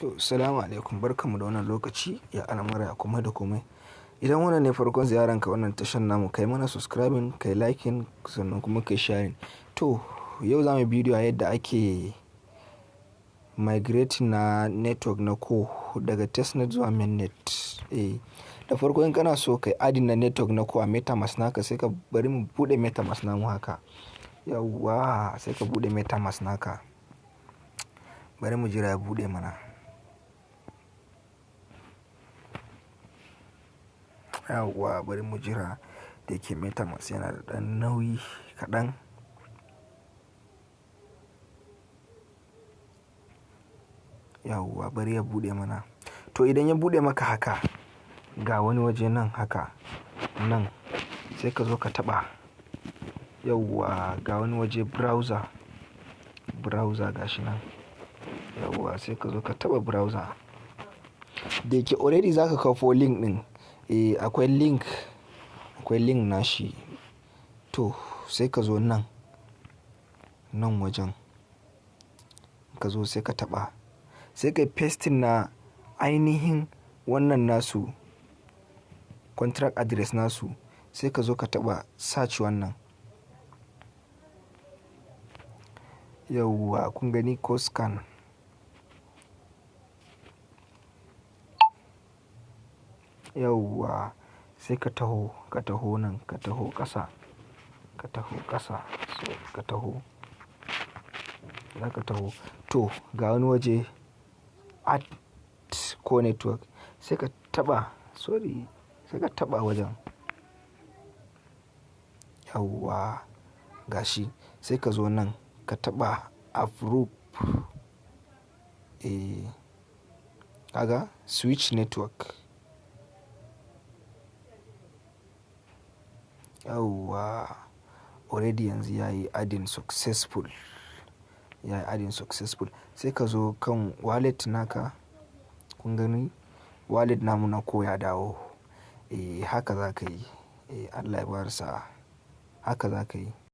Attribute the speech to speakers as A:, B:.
A: To, salamu alaikum, barkanmu da wannan lokaci, ya al'amura ya kuma da komai. Idan wannan ne farkon ziyaranka wannan tashan namu, kai mana subscribing, kai liking, sannan kuma kai sharing. To, yau za mu bidiyo a yadda ake migrating na network na ko daga testnet zuwa mainnet. Da farko in kana so kai adin na network na ko a Metamask naka, sai ka bari mu bude Metamask namu haka. Yawwa, sai ka bude Metamask naka. Bari mu jira ya bude mana. Yawwa, bari mu jira da yake Metamask yana da ɗan nauyi kaɗan. Yawwa, bari ya bude mana. To idan ya bude maka haka, ga wani waje nan haka, nan sai ka zo ka taɓa. Yawwa, ga wani waje browser gashi nan. Yawwa, sai ka zo ka taɓa browser. Da yake already zaka kawo link ɗin. Akwai link nashi. To sai ka zo nan wajen, ka zo sai ka taba, sai ka pasting na ainihin wannan nasu contract address nasu, sai ka zo ka taba search wannan. Yawwa, kun gani ko scan. Yawwa, sai ka taho nan, ka taho ƙasa, so ka taho, za ka taho. To ga wani waje add ko network, sai ka taba, sai ka taba wajen. Yawwa, gashi, sai ka zo nan ka taba approve. Kaga switch network. Yawwa, already yanzu yayi adding successful. Sai ka zo kan wallet naka. Kun gani wallet namu na ko ya dawo. Haka za ka yi. Allah ya bar sa'a. Haka za ka yi.